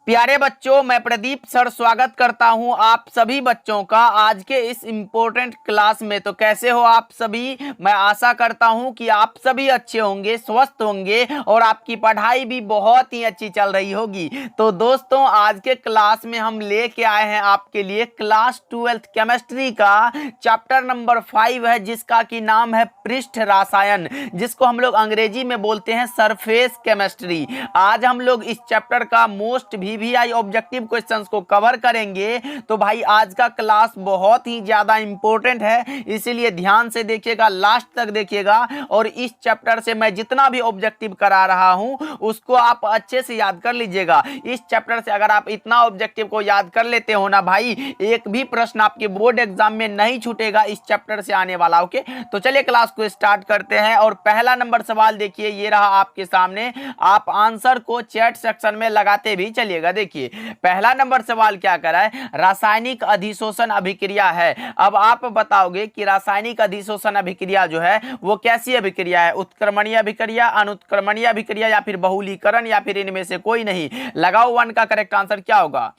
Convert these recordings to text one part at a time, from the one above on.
प्यारे बच्चों, मैं प्रदीप सर स्वागत करता हूं आप सभी बच्चों का आज के इस इम्पोर्टेंट क्लास में। तो कैसे हो आप सभी? मैं आशा करता हूं कि आप सभी अच्छे होंगे, स्वस्थ होंगे और आपकी पढ़ाई भी बहुत ही अच्छी चल रही होगी। तो दोस्तों, आज के क्लास में हम लेके आए हैं आपके लिए क्लास 12th केमिस्ट्री का चैप्टर नंबर 5 है, जिसका की नाम है पृष्ठ रसायन, जिसको हम लोग अंग्रेजी में बोलते हैं सरफेस केमिस्ट्री। आज हम लोग इस चैप्टर का मोस्ट वीवीआई ऑब्जेक्टिव क्वेश्चंस को कवर करेंगे। तो भाई आज का क्लास बहुत ही ज्यादा इंपॉर्टेंट है, इसीलिए ध्यान से देखिएगा, लास्ट तक देखिएगा। और इस चैप्टर से मैं जितना भी ऑब्जेक्टिव करा रहा हूं उसको आप अच्छे से याद कर लीजिएगा। इस चैप्टर से अगर आप इतना ऑब्जेक्टिव को याद कर लेते हो ना भाई, एक भी प्रश्न आपके बोर्ड एग्जाम में नहीं छूटेगा इस चैप्टर से आने वाला। ओके, तो चलिए क्लास को स्टार्ट करते हैं। और पहला नंबर सवाल देखिए, ये रहा आपके सामने। आप आंसर को चैट सेक्शन में लगाते भी चलिएगा। देखिए पहला नंबर सवाल क्या करा है, रासायनिक अधिशोषण अभिक्रिया है। अब आप बताओगे कि रासायनिक अधिशोषण अभिक्रिया जो है वो कैसी अभिक्रिया है, उत्क्रमणीय अभिक्रिया, अनुत्क्रमणीय अभिक्रिया या फिर बहुलीकरण, या फिर इनमें से कोई नहीं। लगाओ 1 का करेक्ट आंसर क्या होगा।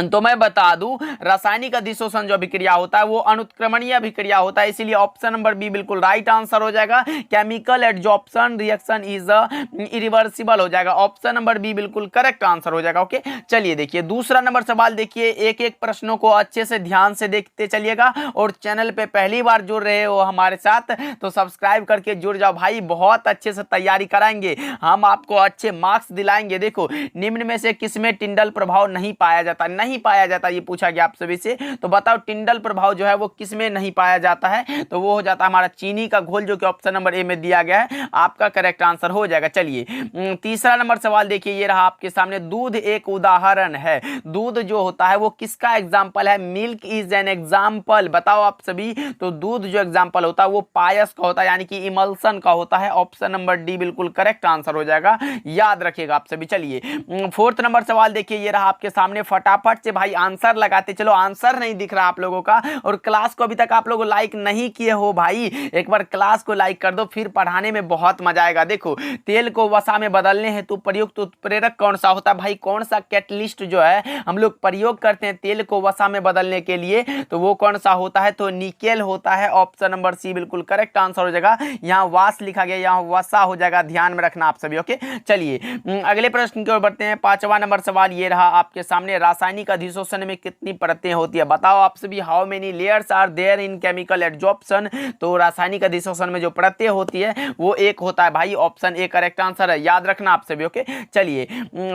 तो मैं बता दूं, रासायनिक अधिशोषण जो अभिक्रिया होता है वो अनुत्क्रमणीय अभिक्रिया होता है, इसीलिए ऑप्शन नंबर बी बिल्कुल राइट आंसर हो जाएगा। Chemical adsorption reaction is irreversible हो जाएगा। ऑप्शन नंबर बी बिल्कुल करेक्ट आंसर हो जाएगा। ओके, चलिए देखिए दूसरा नंबर सवाल देखिए। एक एक प्रश्नों को अच्छे से ध्यान से देखते चलिएगा। और चैनल पे पहली बार जुड़ रहे हो हमारे साथ तो सब्सक्राइब करके जुड़ जाओ भाई, बहुत अच्छे से तैयारी कराएंगे, हम आपको अच्छे मार्क्स दिलाएंगे। देखो, निम्न में से किसमें टिंडल प्रभाव नहीं पाया जाता, नहीं पाया जाता ये पूछा गया आप सभी से। तो बताओ टिंडल प्रभाव जो है वो किसमें नहीं पाया जाता है, तो वो हो जाता है हमारा चीनी का घोल, जो कि ऑप्शन नंबर ए में दिया गया है। आपका करेक्ट आंसर हो जाएगा। चलिए तीसरा नंबर सवाल देखिए, ये रहा आपके सामने। दूध एक उदाहरण है। दूध जो होता है वो किसका एग्जाम्पल है? Milk is an example. बताओ आप सभी। तो दूध जो एग्जाम्पल होता है वो पायस का होता है, यानी कि इमल्सन का होता है। ऑप्शन नंबर डी बिल्कुल करेक्ट आंसर हो जाएगा, याद रखिएगा आप सभी। चलिए फोर्थ नंबर सवाल देखिए, ये रहा आपके सामने। फटाफट से भाई आंसर लगाते चलो, आंसर नहीं दिख रहा आप लोगों का। और क्लास को अभी तक आप लोग लाइक नहीं किए हो भाई, एक बार क्लास को लाइक कर दो, फिर पढ़ाने में बहुत मजा आएगा। देखो, तेल को वसा में बदलने हेतु प्रयुक्त उत्प्रेरक कौन सा होता है भाई? कौन सा कैटलिस्ट जो है हम लोग प्रयोग करते हैं तेल को वसा में बदलने के लिए, तो वो कौन सा होता है? तो निकेल होता है। ऑप्शन नंबर सी बिल्कुल करेक्ट आंसर हो जाएगा। यहाँ वास लिखा गया, यहाँ वसा हो जाएगा, ध्यान में रखना आप सभी। ओके, चलिए अगले प्रश्न की ओर बढ़ते हैं। पांचवा नंबर सवाल ये रहा आपके सामने। रासायनिक अधिशोषण में कितनी परतें होती है? बताओ आप सभी। How many layers are there in chemical adsorption? तो रासायनिक अधिशोषण में जो परतें होती है वो एक होता है भाई। ऑप्शन ए करेक्ट आंसर है, याद रखना आप सभी। ओके, चलिए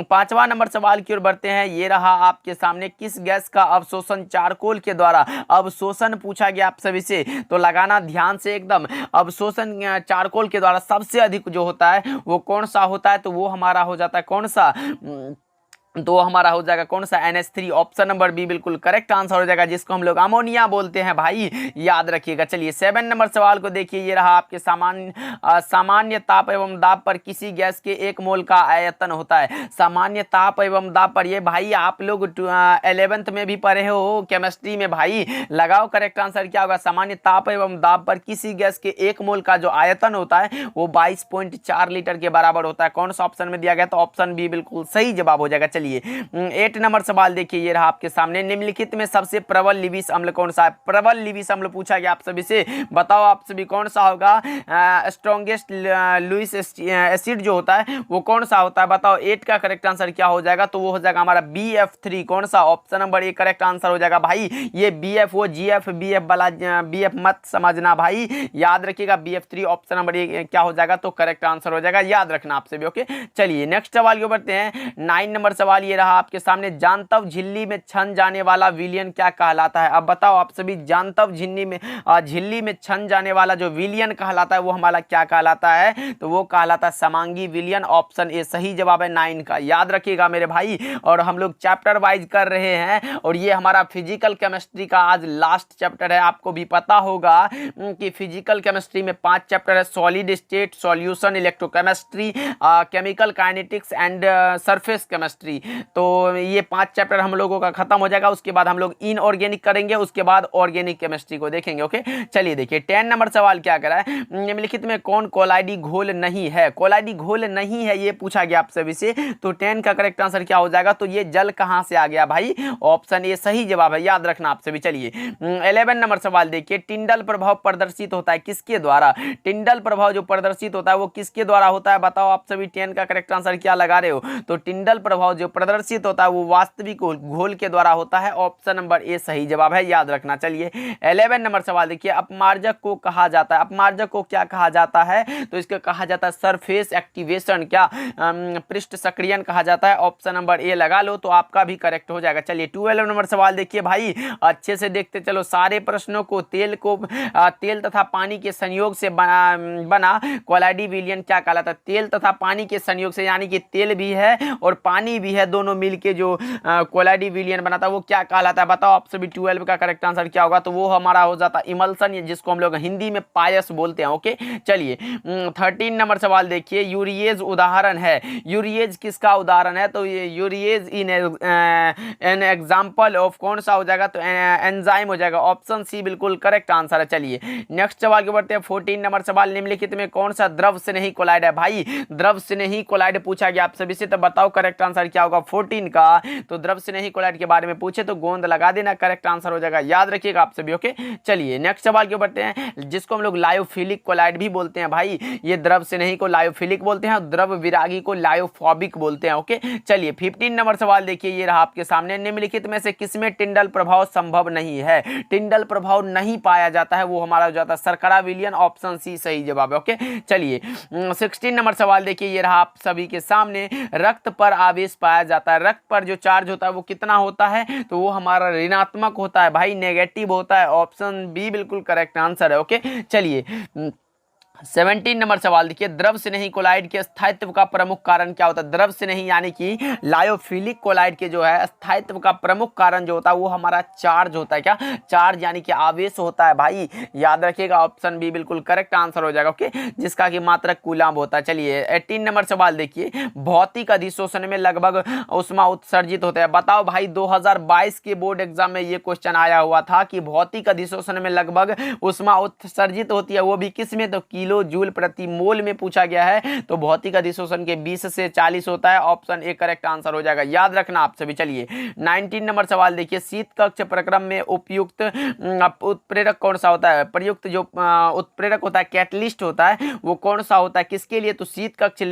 पांचवा नंबर सवाल की ओर बढ़ते हैं। ये रहा आपके सामने। किस गैस का अवशोषण चारकोल के द्वारा अवशोषण पूछा गया आप सभी से, तो लगाना ध्यान से एकदम। अवशोषण चारकोल के द्वारा सबसे अधिक जो होता है वो कौन सा होता है? तो वो हमारा हो जाता है कौन सा? तो हमारा हो जाएगा कौन सा? NH3। ऑप्शन नंबर बी बिल्कुल करेक्ट आंसर हो जाएगा, जिसको हम लोग अमोनिया बोलते हैं भाई, याद रखिएगा। चलिए 7 नंबर सवाल को देखिए। ये रहा आपके सामान्य ताप एवं दाब पर किसी गैस के 1 मोल का आयतन होता है। सामान्य ताप एवं दाब पर, ये भाई आप लोग 11th में भी पढ़े हो केमिस्ट्री में भाई। लगाओ करेक्ट आंसर क्या होगा। सामान्य ताप एवं दाब पर किसी गैस के 1 मोल का जो आयतन होता है वो 22.4 लीटर के बराबर होता है। कौन सा ऑप्शन में दिया गया? तो ऑप्शन बी बिल्कुल सही जवाब हो जाएगा। चलिए 8 नंबर सवाल देखिए, ये रहा आपके सामने। निम्नलिखित में सबसे प्रबल लिविस अम्ल कौन सा है? प्रबल लिविस अम्ल पूछा गया आप सभी से। बताओ आप सभी कौन सा होगा? स्ट्रॉन्गेस्ट लुइस एसिड जो होता है वो कौन सा होता है? बताओ 8 का करेक्ट आंसर क्या हो जाएगा? तो वो हो जाएगा हमारा BF3। कौन सा? Option number A correct answer हो जाएगा भाई। ये BF वो GF BF वाला BF मत समझना भाई, याद रखिएगा। BF3 ऑप्शन नंबर ए क्या हो जाएगा? तो करेक्ट आंसर हो जाएगा, याद रखना आप सभी। ओके, चलिए नेक्स्ट सवाल को बढ़ते हैं। 9 नंबर सवाल ये रहा आपके सामने। जानतव झिल्ली में छन जाने वाला विलयन क्या कहलाता है? अब बताओ आप सभी। जानतव झिल्ली में छन जाने वाला जो विलयन कहलाता है वो हमारा क्या कहलाता है? तो वो कहलाता है समांगी विलयन। ऑप्शन ए सही जवाब है 9 का, याद रखिएगा मेरे भाई। और हम लोग चैप्टर वाइज कर रहे हैं, और ये हमारा फिजिकल केमिस्ट्री का आज लास्ट चैप्टर है। आपको भी पता होगा कि फिजिकल केमिस्ट्री में 5 चैप्टर है। Solid state solution, electrochemistry, chemical kinetics and surface chemistry. सभी। तो ये 5 चैप्टर हम लोगों का खत्म हो जाएगा, उसके बाद हम लोग इनऑर्गेनिक करेंगे, उसके बाद ऑर्गेनिक केमिस्ट्री को देखेंगे। ओके, चलिए देखिए 10 नंबर सवाल क्या करा है, निम्नलिखित में कौन कोलाइडी घोल नहीं है। कोलाइडी घोल नहीं है ये पूछा गया आप सभी से, तो 10 का करेक्ट आंसर क्या हो जाएगा, तो ये जल कहां से आ गया भाई, ऑप्शन ए सही जवाब है, याद रखना आप सभी। चलिए 11 नंबर सवाल देखिए, टिंडल प्रभाव प्रदर्शित होता है किसके द्वारा। टिंडल प्रभाव जो प्रदर्शित होता है वो किसके द्वारा होता है, बताओ आप सभी। 10 का करेक्ट आंसर क्या लगा रहे हो, तो टिंडल प्रभाव जो प्रदर्शित होता है वो वास्तविक घोल के द्वारा होता है, ऑप्शन नंबर ए सही जवाब है, याद रखना। चलिए 11 नंबर सवाल देखिए, अपमार्जक को कहा जाता है, अपमार्जक को क्या कहा जाता है, तो इसको कहा जाता है सरफेस एक्टिवेशन, क्या पृष्ठ सक्रियन कहा जाता है, ऑप्शन नंबर ए लगा लो तो आपका भी करेक्ट हो जाएगा। चलिए 12 नंबर सवाल देखिए भाई, अच्छे से देखते चलो सारे प्रश्नों को। तेल तथा पानी के संयोग से बना कोलाइडी विलयन क्या कहलाता है, तेल तथा पानी के संयोग से, यानी कि तेल भी है और पानी भी है, दोनों मिलके जो कोलाइडी विलयन बनाता है वो क्या कहलाता है, बताओ आप सभी। 12 का करेक्ट आंसर क्या होगा, तो वो हमारा हो जाता है इमल्सन, जिसको हम लोग हिंदी में पायस बोलते हैं। ओके, चलिए 13 नंबर सवाल देखिए, यूरिएज उदाहरण है, यूरिएज किसका उदाहरण है, तो ये urease in an example of कौन सा हो जाएगा, तो एंजाइम हो जाएगा, ऑप्शन सी बिल्कुल करेक्ट आंसर है। चलिए नेक्स्ट सवाल के बढ़ते हैं 14 नंबर सवाल, निम्नलिखित में कौन सा द्रव स्नेही कोलाइड है। भाई द्रव स्नेही कोलाइड पूछा गया आप सभी से, तो बताओ करेक्ट आंसर क्या होगा 14 का, तो द्रव स्नेही कोलाइड के बारे में पूछे तो गोंद लगा देना, करेक्ट आंसर हो जाएगा, याद रखिएगा आप सभी। ओके, चलिए नेक्स्ट सवाल के बढ़ते हैं, जिसको हम लोग लायोफिलिक कोलाइड भी बोलते हैं। भाई ये द्रव स्नेही को लायोफिलिक बोलते हैं, द्रव विरागी को लायोफोबिक बोलते हैं। ओके, चलिए 15 नंबर सवाल देखिए, ये रहा आपके सामने, निम्नलिखित में से किसमें टिंडल प्रभाव संभव नहीं है, टिंडल प्रभाव नहीं पाया जाता है, वो हमारा हो जाता है शर्करा विलयन, ऑप्शन सी सही जवाब है। ओके, चलिए 16 नंबर सवाल देखिए, ये रहा आप सभी के सामने, रक्त पर आवेश पाया जाता है, रक्त पर जो चार्ज होता है वो कितना होता है, तो वो हमारा ऋणात्मक होता है भाई, नेगेटिव होता है, ऑप्शन बी बिल्कुल करेक्ट आंसर है। ओके, चलिए 17 नंबर सवाल देखिए, द्रव स्नेही कोलाइड के स्थायित्व का प्रमुख कारण क्या होता है। द्रव स्नेही यानी कि लायोफिलिक कोलाइड के जो है स्थायित्व का प्रमुख कारण जो होता है वो हमारा चार्ज होता है, क्या चार्ज यानी कि आवेश होता है भाई, याद रखिएगा, ऑप्शन बी बिल्कुल करेक्ट आंसर हो जाएगा। ओके, जिसका कि मात्रक कूलाम्ब होता है। चलिए 18 नंबर सवाल देखिए, भौतिक अधिशोषण में लगभग उष्मा उत्सर्जित होता है। बताओ भाई 2022 के बोर्ड एग्जाम में ये क्वेश्चन आया हुआ था कि भौतिक अधिशोषण में लगभग उष्मा उत्सर्जित होती है, वो भी किस में, तो किलो जूल प्रति मोल में पूछा गया है, तो भौतिक अधिशोषण के 20 से 40 होता है, ऑप्शन ए करेक्ट आंसर हो जाएगा, याद रखना आप सभी। चलिए 19 नंबर सवाल देखिए, शीत कक्ष प्रक्रम में उपयुक्त उत्प्रेरक कौन सा होता है, प्रयुक्त जो उत्प्रेरक होता है, कैटलिस्ट होता है, वो कौन सा होता है किसके लिए, तो शीत कक्ष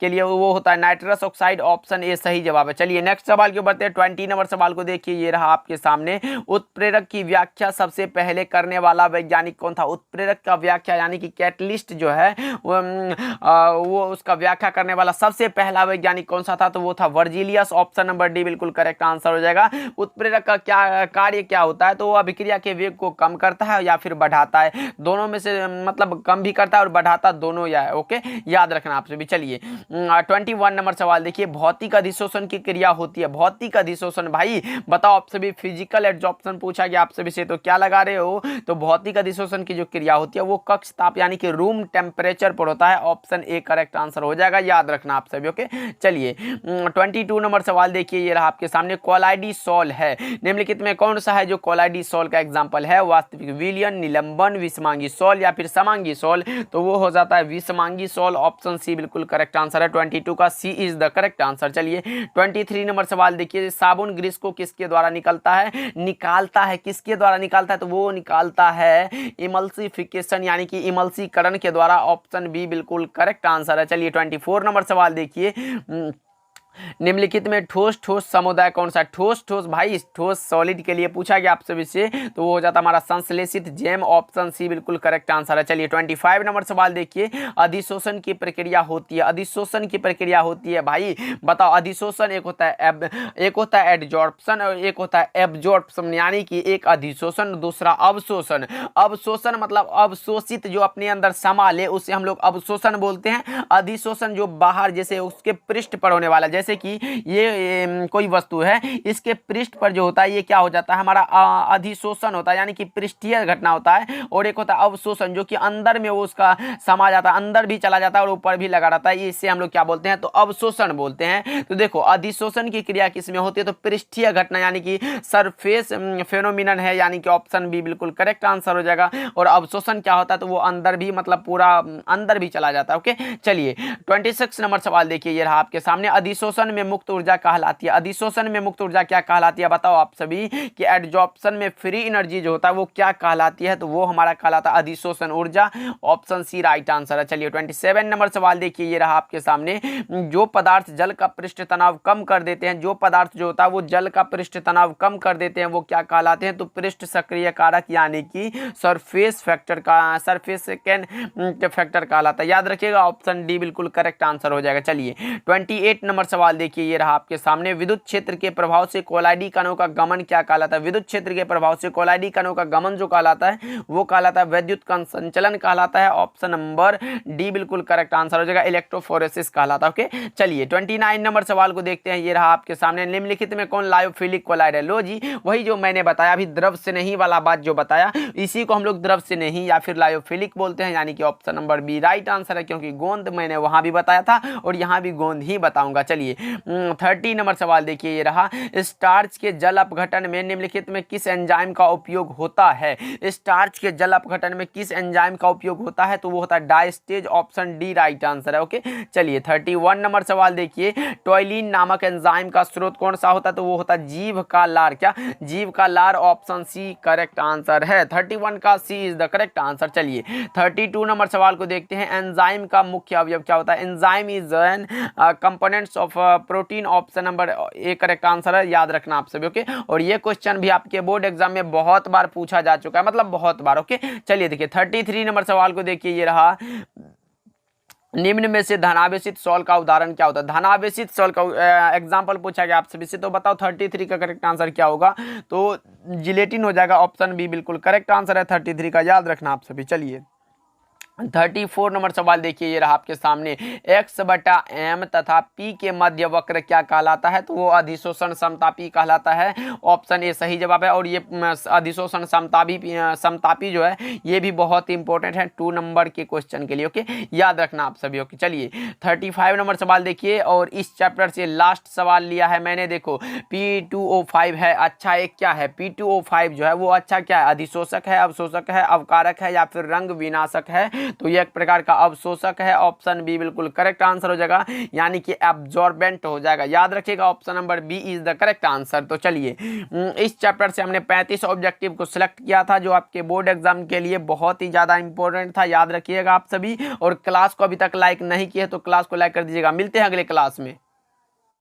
के लिए वो होता है नाइट्रस ऑक्साइड, ऑप्शन ए सही जवाब है। चलिए नेक्स्ट सवाल के बढ़ते हैं 20 नंबर सवाल को देखिए, ये रहा आपके सामने, उत्प्रेरक की व्याख्या सबसे पहले करने वाला वैज्ञानिक कौन था। उत्प्रेरक का व्याख्या यानी कि कैटलिस्ट जो है वो उसका व्याख्या करने वाला सबसे पहला वैज्ञानिक कौन सा था, तो वो था वर्जिलियस, ऑप्शन नंबर डी बिल्कुल करेक्ट आंसर हो जाएगा। उत्प्रेरक का क्या कार्य क्या होता है, तो वो अभिक्रिया के वेग को कम करता है या फिर बढ़ाता है, दोनों में से मतलब कम भी करता है और बढ़ाता दोनों या है। ओके, याद रखना आपसे भी। चलिए 21 नंबर सवाल देखिए, भौतिक अधिशोषण की क्रिया होती है। भौतिक अधिशोषण भाई बताओ आप सभी, फिजिकल एब्जॉर्प्शन पूछा गया आप सभी से, तो क्या लगा रहे हो, तो भौतिक अधिशोषण की जो क्रिया होती है वो कक्ष ताप यानी कि रूम टेम्परेचर पर होता है, ऑप्शन ए करेक्ट आंसर हो जाएगा, याद रखना आप सभी। ओके, चलिए 22 नंबर सवाल देखिए, ये रहा आपके सामने, कोलाइडी सॉल है, निम्नलिखित में कौन सा है जो कोलाइडी सॉल का एग्जांपल है, वास्तविक विलयन, निलंबन, विषमांगी सॉल या फिर समांगी सॉल, तो वो हो जाता है विषमांगी सॉल, ऑप्शन सी बिल्कुल करेक्ट आंसर है, 22 का सी इज द करेक्ट आंसर। चलिए 23 नंबर सवाल देखिए, साबुन ग्रीस को किसके द्वारा निकलता है किसके द्वारा निकालता है, तो वो निकालता है इमल्सिफिकेशन यानी कि इमल्सीकरण के द्वारा, ऑप्शन बी बिल्कुल करेक्ट आंसर है। चलिए 24 नंबर सवाल देखिए, निम्नलिखित में ठोस ठोस समुदाय कौन सा। ठोस ठोस भाई ठोस सॉलिड के लिए पूछा गया आपसे से, तो वो हो जाता हमारा संश्लेषित जेम, ऑप्शन सी बिल्कुल करेक्ट आंसर है। चलिए 25 नंबर सवाल देखिए, अधिशोषण की प्रक्रिया होती है। अधिशोषण की प्रक्रिया होती है भाई बताओ, अधिशोषण एक होता है एडजॉर्प्शन और एक होता है एब्जॉर्प्शन, यानी कि एक अधिशोषण दूसरा अवशोषण। अवशोषण मतलब अवशोषित जो अपने अंदर समा ले उसे हम लोग अवशोषण बोलते हैं। अधिशोषण जो बाहर जैसे उसके पृष्ठ पर होने वाला, जैसे जैसे कि ये कोई वस्तु है, इसके पृष्ठ पर जो होता है ये क्या हो जाता है, हमारा अधिशोषण होता है, यानी कि पृष्ठीय घटना होता है। और एक होता है अवशोषण, जो कि अंदर में वो उसका समा जाता है, अंदर भी चला जाता है और ऊपर भी लगा रहता है, इससे हम लोग क्या बोलते हैं, तो अवशोषण बोलते हैं। तो देखो अधिशोषण की क्रिया किसमें होती है, तो पृष्ठीय घटना यानी कि सरफेस फेनोमिनन है, यानी कि ऑप्शन बी बिल्कुल करेक्ट आंसर हो जाएगा। और अवशोषण क्या होता है, तो वो अंदर भी मतलब पूरा अंदर भी चला जाता है। ओके, चलिए 26 नंबर सवाल देखिए, ये रहा आपके सामने। अधिशोषण में मुक्त ऊर्जा कहलाती है, अधिशोषण में मुक्त ऊर्जा क्या कहलाती है, बताओ आप सभी कि एडजॉर्प्शन में फ्री एनर्जी जो होता है वो क्या कहलाती है, तो वो हमारा कहलाता है अधिशोषण ऊर्जा। ऑप्शन सी राइट आंसर है। चलिए 27 नंबर सवाल देखिए, ये रहा आपके सामने। जो पदार्थ जल का पृष्ठ तनाव कम कर देते हैं, जो पदार्थ जो होता है वो जल का पृष्ठ तनाव कम कर देते हैं, वो क्या कहलाते हैं, तो पृष्ठ सक्रिय कारक यानी कि सरफेस फैक्टर का सरफेस फैक्टर कहलाता है। याद रखिएगा ऑप्शन डी बिल्कुल करेक्ट आंसर हो जाएगा। चलिए 28 नंबर सवाल देखिए, ये रहा आपके सामने। विद्युत क्षेत्र के प्रभाव से कोलाइडी कणों का गमन क्या कहलाता है, विद्युत क्षेत्र के प्रभाव से कोलाइडी कणों का गमन जो कहलाता है वो कहलाता है वैद्युत कण संचलन कहलाता है। ऑप्शन नंबर डी बिल्कुल करेक्ट आंसर हो जाएगा, इलेक्ट्रोफोरेसिस कहलाता है। ओके, चलिए 29 नंबर सवाल को देखते हैं, ये रहा आपके सामने। निम्नलिखित में कौन लायोफिलिक कोलाइड है, लो जी वही जो मैंने बताया अभी, द्रव से नहीं वाला बात जो बताया, इसी को हम लोग द्रव से नहीं या फिर लायोफिलिक बोलते हैं, यानी कि option number B right answer है, क्योंकि गोंद मैंने वहां भी बताया था और यहाँ भी गोंद ही बताऊंगा। चलिए 30 नंबर सवाल देखिए, ये रहा। स्टार्च के जल अपघटन में निम्नलिखित में किस एंजाइम का उपयोग होता है, स्टार्च के जल अपघटन में किस एंजाइम का उपयोग होता है, तो वो होता है diastase. Option D right answer है। ओके, चलिए 31 नंबर सवाल देखिए। टॉयलिन नामक एंजाइम का स्रोत कौन सा होता है, तो वो होता है जीभ का लार। क्या, जीभ का लार। ऑप्शन सी करेक्ट आंसर है, 31 का सी इज द करेक्ट आंसर। चलिए 32 नंबर सवाल को देखते हैं। एंजाइम का मुख्य अवयव क्या होता है, enzyme is an components of protein. Option number A correct answer है, याद रखना आप सभी। ओके, और ये क्वेश्चन भी आपके बोर्ड एग्जाम में बहुत बार पूछा जा चुका है, मतलब बहुत बार। ओके, चलिए देखिए 33 नंबर सवाल को देखिए, ये रहा। निम्न में से धनावेशित सॉल का उदाहरण क्या होता है, धनावेशित सॉल का एग्जाम्पल पूछा गया आप सभी से, तो बताओ 33 का करेक्ट आंसर क्या होगा, तो जिलेटिन हो जाएगा। ऑप्शन बी बिल्कुल करेक्ट आंसर है 33 का, याद रखना आप सभी। चलिए 34 नंबर सवाल देखिए, ये रहा आपके सामने। x/m तथा p के मध्य वक्र क्या कहलाता है, तो वो अधिशोषण समतापी कहलाता है। ऑप्शन ए सही जवाब है। और ये अधिशोषण समतापी जो है ये भी बहुत इंपॉर्टेंट है 2 नंबर के क्वेश्चन के लिए। ओके, याद रखना आप सभी। ओके, चलिए 35 नंबर सवाल देखिए, और इस चैप्टर से लास्ट सवाल लिया है मैंने। देखो P2O5 है, अच्छा एक क्या है, P2O5 जो है वो अच्छा क्या है, अधिशोषक है, अवशोषक है, अवकारक है या फिर रंग विनाशक है, तो ये एक प्रकार का अवशोषक है। ऑप्शन बी बिल्कुल करेक्ट आंसर हो जाएगा, यानी कि एब्जॉर्बेंट हो जाएगा। याद रखिएगा option number B is the correct answer. तो चलिए इस चैप्टर से हमने 35 ऑब्जेक्टिव को सिलेक्ट किया था, जो आपके बोर्ड एग्जाम के लिए बहुत ही ज्यादा इंपॉर्टेंट था, याद रखिएगा आप सभी। और क्लास को अभी तक लाइक नहीं किए तो क्लास को लाइक कर दीजिएगा। मिलते हैं अगले क्लास में।